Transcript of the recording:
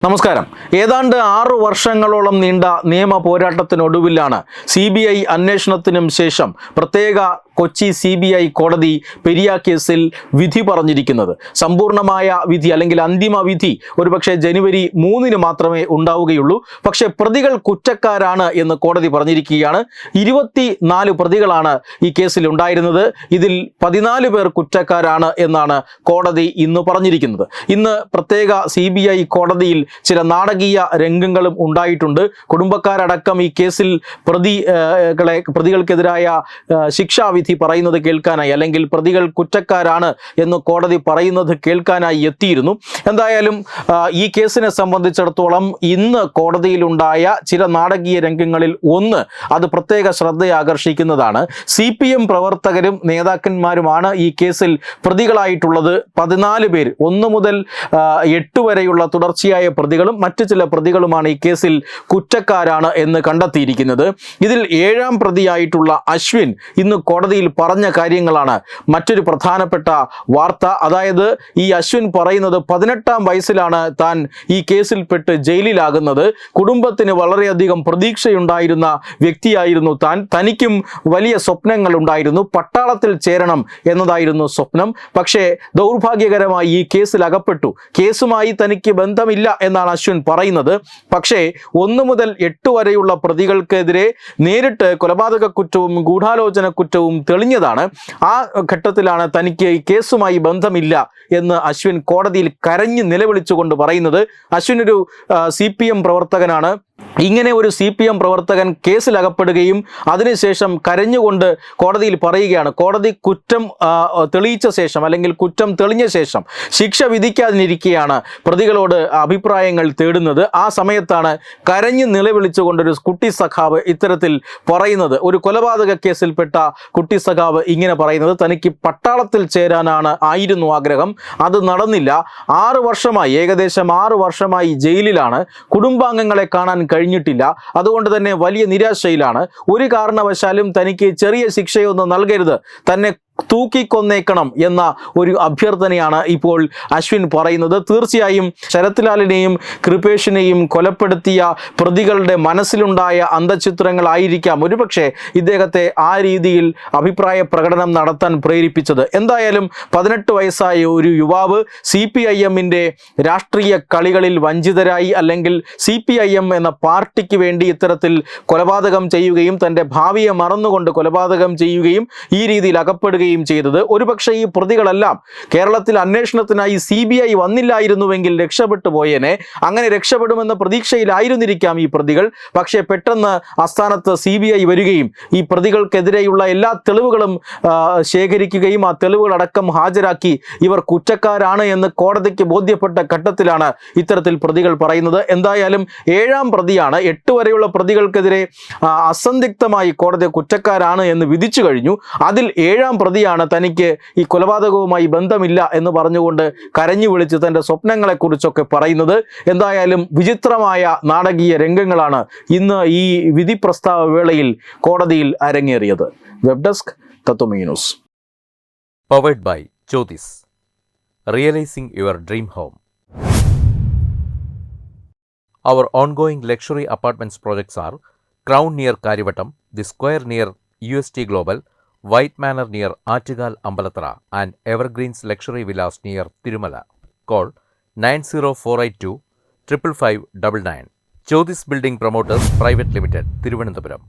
നമസ്കാരം. ഏതാണ്ട് 6 വർഷങ്ങളോളം നീണ്ട നിയമ പോരാട്ടത്തിനൊടുവിലാണ് CBI അന്വേഷണത്തിനും ശേഷം പ്രത്യേക കൊച്ചി CBI കോടതി പെരിയ കേസിൽ വിധി പറഞ്ഞിരിക്കുന്നത്. സമ്പൂർണമായ വിധി അല്ലെങ്കിൽ അന്തിമ വിധി ഒരുപക്ഷെ ജനുവരി 3 മാത്രമേ ഉണ്ടാവുകയുള്ളൂ. പക്ഷേ പ്രതികൾ കുറ്റക്കാരാണ് എന്ന് കോടതി പറഞ്ഞിരിക്കുകയാണ്. 24 പ്രതികളാണ് ഈ കേസിൽ ഉണ്ടായിരുന്നത്. ഇതിൽ 14 പേർ കുറ്റക്കാരാണ് എന്നാണ് കോടതി ഇന്ന് പറഞ്ഞിരിക്കുന്നത്. ഇന്ന് പ്രത്യേക CBI കോടതിയിൽ ചില നാടകീയ രംഗങ്ങളും ഉണ്ടായിട്ടുണ്ട്. കുടുംബക്കാരടക്കം ഈ കേസിൽ പ്രതികൾക്കെതിരായ ശിക്ഷാവിധി പറയുന്നത് കേൾക്കാനായി അല്ലെങ്കിൽ പ്രതികൾ കുറ്റക്കാരാണ് എന്ന് കോടതി പറയുന്നത് കേൾക്കാനായി എത്തിയിരുന്നു. എന്തായാലും ഈ കേസിനെ സംബന്ധിച്ചിടത്തോളം ഇന്ന് കോടതിയിലുണ്ടായ ചില നാടകീയ രംഗങ്ങളിൽ ഒന്ന് അത് പ്രത്യേക ശ്രദ്ധയാകർഷിക്കുന്നതാണ്. CPM പ്രവർത്തകരും നേതാക്കന്മാരുമാണ് ഈ കേസിൽ പ്രതികളായിട്ടുള്ളത്. 14 പേര് 1 മുതൽ 8 വരെയുള്ള തുടർച്ചയായ പ്രതികളും മറ്റു ചില പ്രതികളുമാണ് ഈ കേസിൽ കുറ്റക്കാരാണ് എന്ന് കണ്ടെത്തിയിരിക്കുന്നത്. ഇതിൽ 7ാം പ്രതിയായിട്ടുള്ള അശ്വിൻ ഇന്ന് കോടതിയിൽ പറഞ്ഞ കാര്യങ്ങളാണ് മറ്റൊരു പ്രധാനപ്പെട്ട വാർത്ത. അതായത് ഈ അശ്വിൻ പറയുന്നത് 18ാം വയസ്സിലാണ് താൻ ഈ കേസിൽപ്പെട്ട് ജയിലിലാകുന്നത്. കുടുംബത്തിന് വളരെയധികം പ്രതീക്ഷയുണ്ടായിരുന്ന വ്യക്തിയായിരുന്നു താൻ. തനിക്കും വലിയ സ്വപ്നങ്ങൾ ഉണ്ടായിരുന്നു. പട്ടാളത്തിൽ ചേരണം എന്നതായിരുന്നു സ്വപ്നം. പക്ഷേ ദൗർഭാഗ്യകരമായി ഈ കേസിൽ അകപ്പെട്ടു. കേസുമായി തനിക്ക് ബന്ധമില്ല എന്നാണ് അശ്വിൻ പറയുന്നത്. പക്ഷേ 1 മുതൽ 8 വരെയുള്ള പ്രതികൾക്കെതിരെ നേരിട്ട് കൊലപാതക കുറ്റവും ഗൂഢാലോചന കുറ്റവും തെളിഞ്ഞതാണ്. ആ ഘട്ടത്തിലാണ് തനിക്ക് ഈ കേസുമായി ബന്ധമില്ല എന്ന് അശ്വിൻ കോടതിയിൽ കരഞ്ഞ് നിലവിളിച്ചുകൊണ്ട് പറയുന്നത്. അശ്വിൻ ഒരു CPM പ്രവർത്തകനാണ്. ഇങ്ങനെ ഒരു CPM പ്രവർത്തകൻ കേസിലകപ്പെടുകയും അതിനുശേഷം കരഞ്ഞുകൊണ്ട് കോടതിയിൽ പറയുകയാണ്. കോടതി കുറ്റം തെളിയിച്ച ശേഷം അല്ലെങ്കിൽ കുറ്റം തെളിഞ്ഞ ശേഷം ശിക്ഷ വിധിക്കാതിരിക്കുകയാണ് പ്രതികളോട് അഭിപ്രായങ്ങൾ തേടുന്നത്. ആ സമയത്താണ് കരഞ്ഞ് നിലവിളിച്ചുകൊണ്ടൊരു കുട്ടി സഖാവ് ഇത്തരത്തിൽ പറയുന്നത്. ഒരു കൊലപാതക കേസിൽപ്പെട്ട കുട്ടി സഖാവ് ഇങ്ങനെ പറയുന്നത്, തനിക്ക് പട്ടാളത്തിൽ ആയിരുന്നു ആഗ്രഹം, അത് നടന്നില്ല. 6 വർഷമായി ഏകദേശം 6 വർഷമായി ജയിലിലാണ്. കുടുംബാംഗങ്ങളെ കാണാൻ കഴിഞ്ഞിട്ടില്ല. അതുകൊണ്ട് തന്നെ വലിയ നിരാശയിലാണ്. ഒരു കാരണവശാലും തനിക്ക് ചെറിയ ശിക്ഷയൊന്നും നൽകരുത്, തന്നെ തൂക്കിക്കൊന്നേക്കണം എന്ന ഒരു അഭ്യർത്ഥനയാണ് ഇപ്പോൾ അശ്വിൻ പറയുന്നത്. തീർച്ചയായും ശരത് ലാലിനെയും കൃപേഷിനെയും കൊലപ്പെടുത്തിയ പ്രതികളുടെ മനസ്സിലുണ്ടായ അന്തഃഛിദ്രങ്ങളായിരിക്കാം ഒരുപക്ഷെ ഇദ്ദേഹത്തെ ആ രീതിയിൽ അഭിപ്രായ പ്രകടനം നടത്താൻ പ്രേരിപ്പിച്ചത്. എന്തായാലും 18 വയസ്സായ ഒരു യുവാവ് CPIMൻ്റെ രാഷ്ട്രീയ കളികളിൽ വഞ്ചിതരായി അല്ലെങ്കിൽ CPIM എന്ന പാർട്ടിക്ക് വേണ്ടി ഇത്തരത്തിൽ കൊലപാതകം ചെയ്യുകയും തൻ്റെ ഭാവിയെ മറന്നുകൊണ്ട് കൊലപാതകം ചെയ്യുകയും ഈ രീതിയിൽ അകപ്പെടുകയും ചെയ്തത്. ഒരുപക്ഷെ ഈ പ്രതികളെല്ലാം കേരളത്തിൽ അന്വേഷണത്തിനായി CBI വന്നില്ലായിരുന്നുവെങ്കിൽ രക്ഷപ്പെട്ടു പോയേനെ. അങ്ങനെ രക്ഷപ്പെടുമെന്ന പ്രതീക്ഷയിലായിരുന്നിരിക്കാം ഈ പ്രതികൾ. പക്ഷേ പെട്ടെന്ന് ആസ്ഥാനത്ത് CBI വരികയും ഈ പ്രതികൾക്കെതിരെയുള്ള എല്ലാ തെളിവുകളും ശേഖരിക്കുകയും ആ തെളിവുകളടക്കം ഹാജരാക്കി ഇവർ കുറ്റക്കാരാണ് എന്ന് കോടതിക്ക് ബോധ്യപ്പെട്ട ഘട്ടത്തിലാണ് ഇത്തരത്തിൽ പ്രതികൾ പറയുന്നത്. എന്തായാലും 7ാം പ്രതിയാണ്. 8 വരെയുള്ള പ്രതികൾക്കെതിരെ അസന്ദിഗ്ധമായി കോടതി കുറ്റക്കാരാണ് എന്ന് വിധിച്ചു കഴിഞ്ഞു. അതിൽ 7ാം പ്രതിയാണ് തനിക്ക് ഈ കൊലപാതകവുമായി ബന്ധമില്ല എന്ന് പറഞ്ഞുകൊണ്ട് കരഞ്ഞു വിളിച്ച് തൻ്റെ സ്വപ്നങ്ങളെക്കുറിച്ചൊക്കെ പറയുന്നത്. എന്തായാലും വിചിത്രമായ നാടകീയ രംഗങ്ങളാണ് ഇന്ന് ഈ വിധി പ്രസ്താവ വേളയിൽ കോടതിയിൽ അരങ്ങേറിയത്. Web desk Tatwamayi news. Powered by Jyothis, realising your dream home. Our ongoing luxury apartments projects are Crown near Karivattam, The Square near UST Global, White Manor near Attigal Ambalathara, and Evergreens Luxury Villas near Tirumala. Call 90482 55599. Jyothis Building Promoters Private Limited, Thiruvananthapuram.